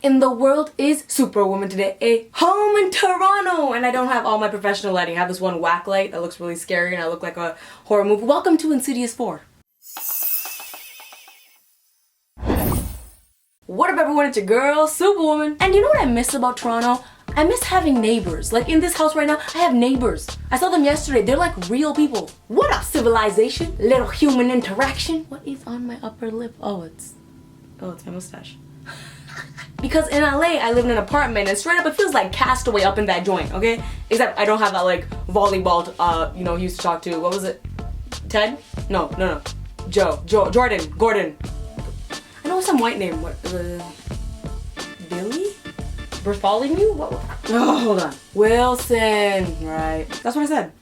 in the world is Superwoman today, a home in Toronto, and I don't have all my professional lighting. I have this one whack light that looks really scary and I look like a horror movie. Welcome to Insidious 4. What up everyone, it's your girl, Superwoman. And you know what I miss about Toronto? I miss having neighbors. Like in this house right now, I have neighbors. I saw them yesterday, they're like real people. What up, civilization? Little human interaction. What is on my upper lip? Oh, it's my mustache. Because in LA, I live in an apartment and straight up it feels like Castaway up in that joint, okay? Except I don't have that like volleyball, he used to talk to, what was it? Ted? No. Jordan, Gordon. I know some white name, what, Billy? Bartholomew? What? Oh, hold on. Wilson, right. That's what I said.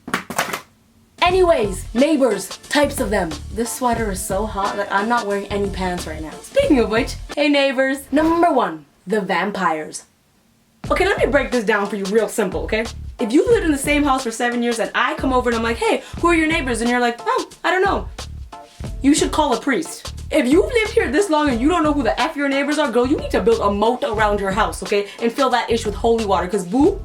Anyways, neighbors, types of them. This sweater is so hot that I'm not wearing any pants right now. Speaking of which, hey neighbors. Number 1, the vampires. Okay, let me break this down for you real simple, okay? If you lived in the same house for 7 years and I come over and I'm like, hey, who are your neighbors? And you're like, oh, I don't know. You should call a priest. If you've lived here this long and you don't know who the F your neighbors are, girl, you need to build a moat around your house, okay? And fill that ish with holy water, because boo,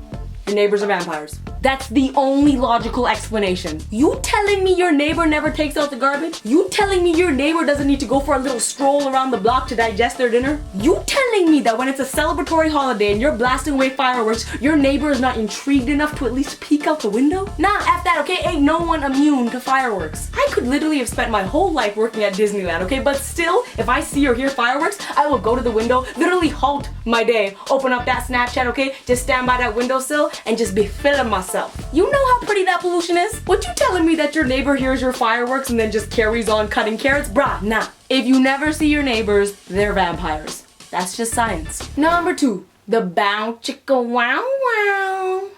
your neighbors are vampires. That's the only logical explanation. You telling me your neighbor never takes out the garbage? You telling me your neighbor doesn't need to go for a little stroll around the block to digest their dinner? You telling me that when it's a celebratory holiday and you're blasting away fireworks, your neighbor is not intrigued enough to at least peek out the window? Nah, F that, okay? Ain't no one immune to fireworks. I could literally have spent my whole life working at Disneyland, okay? But still, if I see or hear fireworks, I will go to the window, literally halt my day, open up that Snapchat, okay? Just stand by that windowsill and just be feeling myself. You know how pretty that pollution is? What you telling me that your neighbor hears your fireworks and then just carries on cutting carrots? Bruh, nah. If you never see your neighbors, they're vampires. That's just science. Number 2, the bow chicka wow wow.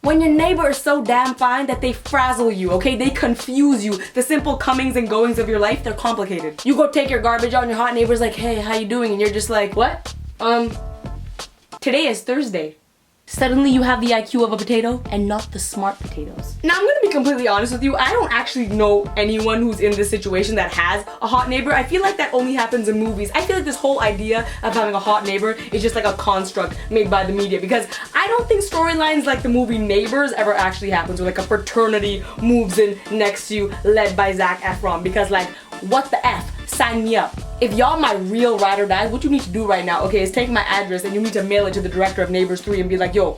When your neighbor is so damn fine that they frazzle you, okay? They confuse you. The simple comings and goings of your life, they're complicated. You go take your garbage out and your hot neighbor's like, hey, how you doing? And you're just like, what? Today is Thursday. Suddenly you have the IQ of a potato and not the smart potatoes. Now I'm gonna be completely honest with you, I don't actually know anyone who's in this situation that has a hot neighbor. I feel like that only happens in movies. I feel like this whole idea of having a hot neighbor is just like a construct made by the media, because I don't think storylines like the movie Neighbours ever actually happens, where like a fraternity moves in next to you led by Zac Efron, because like, what the F? Sign me up. If y'all my real ride or die, what you need to do right now, okay, is take my address and you need to mail it to the director of Neighbours 3 and be like, yo,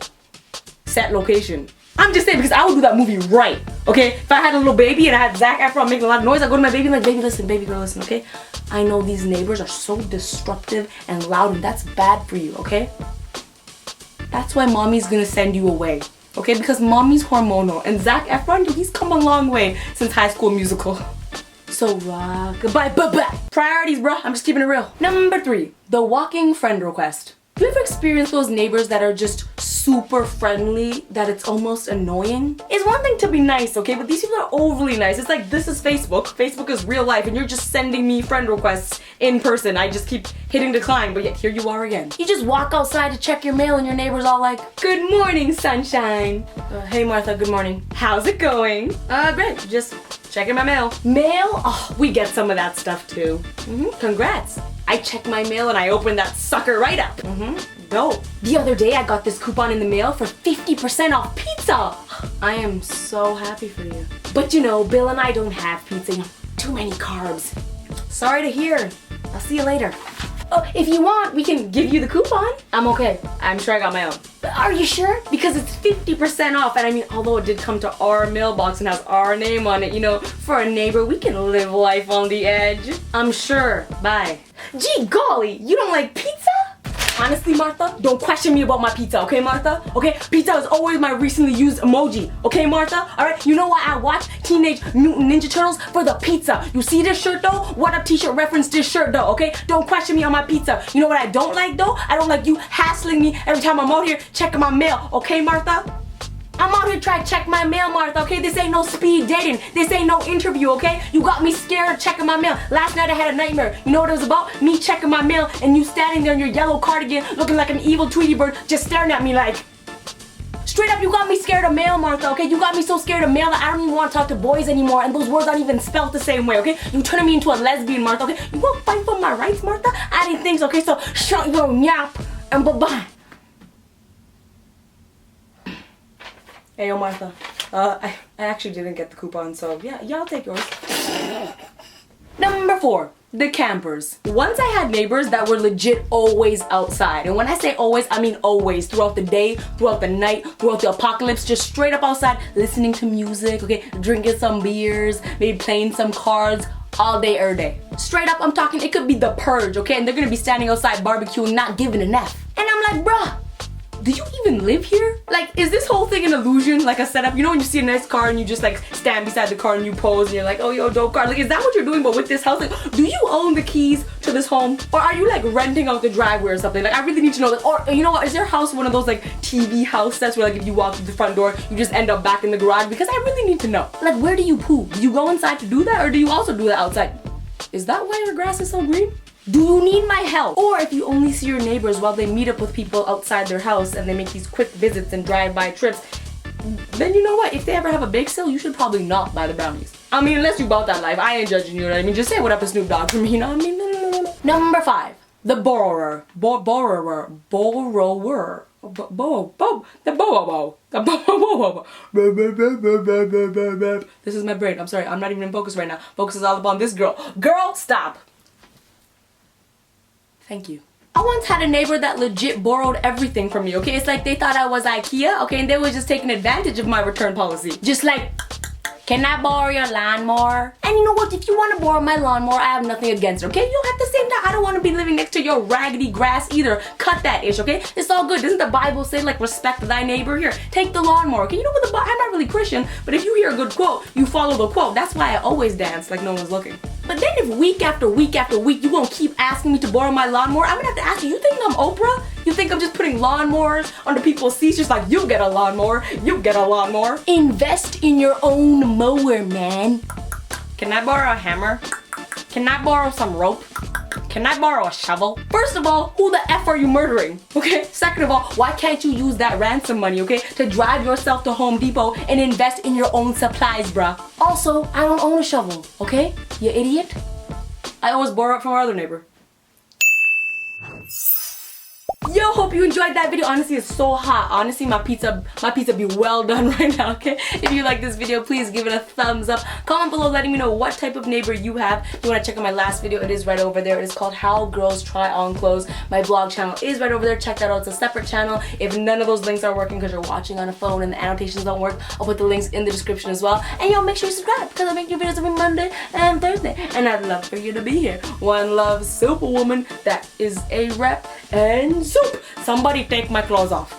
set location. I'm just saying, because I would do that movie right, okay? If I had a little baby and I had Zac Efron making a lot of noise, I'd go to my baby and like, baby, listen, baby girl, listen, okay? I know these neighbors are so disruptive and loud and that's bad for you, okay? That's why mommy's gonna send you away, okay? Because mommy's hormonal and Zac Efron, dude, he's come a long way since High School Musical. So goodbye, bye-bye. Priorities, bro. I'm just keeping it real. Number 3, the walking friend request. Do you ever experience those neighbors that are just super friendly that it's almost annoying? It's one thing to be nice, okay, but these people are overly nice. It's like, this is Facebook. Facebook is real life and you're just sending me friend requests in person. I just keep hitting decline, but yet here you are again. You just walk outside to check your mail and your neighbor's all like, good morning, sunshine. Hey Martha, good morning. How's it going? Great, just checking my mail. Mail? Oh, we get some of that stuff too. Congrats. I check my mail and I open that sucker right up. Dope. The other day I got this coupon in the mail for 50% off pizza. I am so happy for you. But you know, Bill and I don't have pizza. Too many carbs. Sorry to hear. I'll see you later. Oh, if you want, we can give you the coupon. I'm okay. I'm sure I got my own. But are you sure? Because it's 50% off, and I mean, although it did come to our mailbox and has our name on it, you know, for a neighbor, we can live life on the edge. I'm sure. Bye. Gee golly, you don't like pizza? Honestly, Martha, don't question me about my pizza, okay, Martha? Okay, pizza is always my recently used emoji, okay, Martha? Alright, you know why I watch Teenage Mutant Ninja Turtles? For the pizza. You see this shirt though? What up t-shirt reference this shirt though, okay? Don't question me on my pizza. You know what I don't like though? I don't like you hassling me every time I'm out here checking my mail, okay, Martha? I'm out here trying to check my mail, Martha, okay? This ain't no speed dating. This ain't no interview, okay? You got me scared checking my mail. Last night I had a nightmare. You know what it was about? Me checking my mail and you standing there in your yellow cardigan looking like an evil Tweety bird just staring at me like, Straight up, you got me scared of mail, Martha, okay? You got me so scared of mail that I don't even want to talk to boys anymore, and those words aren't even spelled the same way, okay? You turning me into a lesbian, Martha, okay? You won't fight for my rights, Martha? I didn't think so, okay? So shut your yap and bye-bye. Hey, yo, Martha. I actually didn't get the coupon, so yeah, I'll take yours. Number 4. The campers. Once I had neighbors that were legit always outside. And when I say always, I mean always. Throughout the day, throughout the night, throughout the apocalypse, just straight up outside, listening to music, okay, drinking some beers, maybe playing some cards, all day, every day. Straight up, I'm talking, it could be the purge, okay? And they're gonna be standing outside barbecuing, not giving an F. And I'm like, bruh, do you even live here? Like, is this whole thing an illusion? Like a setup? You know when you see a nice car and you just like stand beside the car and you pose and you're like, oh, yo, dope car. Like, is that what you're doing? But with this house, like, do you own the keys to this home? Or are you like renting out the driveway or something? Like, I really need to know that. Or, you know what, is your house one of those like TV house sets where like if you walk through the front door, you just end up back in the garage? Because I really need to know. Like, where do you poop? Do you go inside to do that, or do you also do that outside? Is that why your grass is so green? Do you need my help? Or if you only see your neighbors while they meet up with people outside their house and they make these quick visits and drive-by trips, then you know what? If they ever have a bake sale, you should probably not buy the brownies. I mean, unless you bought that life. I ain't judging you, you know what I mean? Just say what up to Snoop Dogg for me, you know what I mean? No. Number 5. The borrower. Borrower. This is my brain. I'm sorry. I'm not even in focus right now. Focus is all upon this girl. Girl, stop. Thank you. I once had a neighbor that legit borrowed everything from me, okay? It's like they thought I was IKEA, okay? And they were just taking advantage of my return policy. Just like, can I borrow your lawnmower? And you know what? If you want to borrow my lawnmower, I have nothing against it, okay? You at the same time, I don't want to be living next to your raggedy grass either. Cut that ish, okay? It's all good. Doesn't the Bible say, like, respect thy neighbor? Here, take the lawnmower, okay? You know what the Bible, I'm not really Christian, but if you hear a good quote, you follow the quote. That's why I always dance like no one's looking. But then if week after week after week you gonna keep asking me to borrow my lawnmower, I'm gonna have to ask you, you think I'm Oprah? You think I'm just putting lawnmowers under people's seats just like, you get a lawnmower, you get a lawnmower? Invest in your own mower, man. Can I borrow a hammer? Can I borrow some rope? Can I borrow a shovel? First of all, who the F are you murdering? Okay? Second of all, why can't you use that ransom money, okay, to drive yourself to Home Depot and invest in your own supplies, bruh? Also, I don't own a shovel, okay? You idiot. I always borrow it from our other neighbor. Yo, hope you enjoyed that video. Honestly, it's so hot. Honestly, my pizza be well done right now, okay? If you like this video, please give it a thumbs up. Comment below letting me know what type of neighbor you have. If you want to check out my last video, it is right over there. It is called How Girls Try On Clothes. My vlog channel is right over there. Check that out. It's a separate channel. If none of those links are working because you're watching on a phone and the annotations don't work, I'll put the links in the description as well. And yo, make sure you subscribe because I make new videos every Monday and Thursday. And I'd love for you to be here. One love, Superwoman. That is a rep. And soup. Somebody take my clothes off.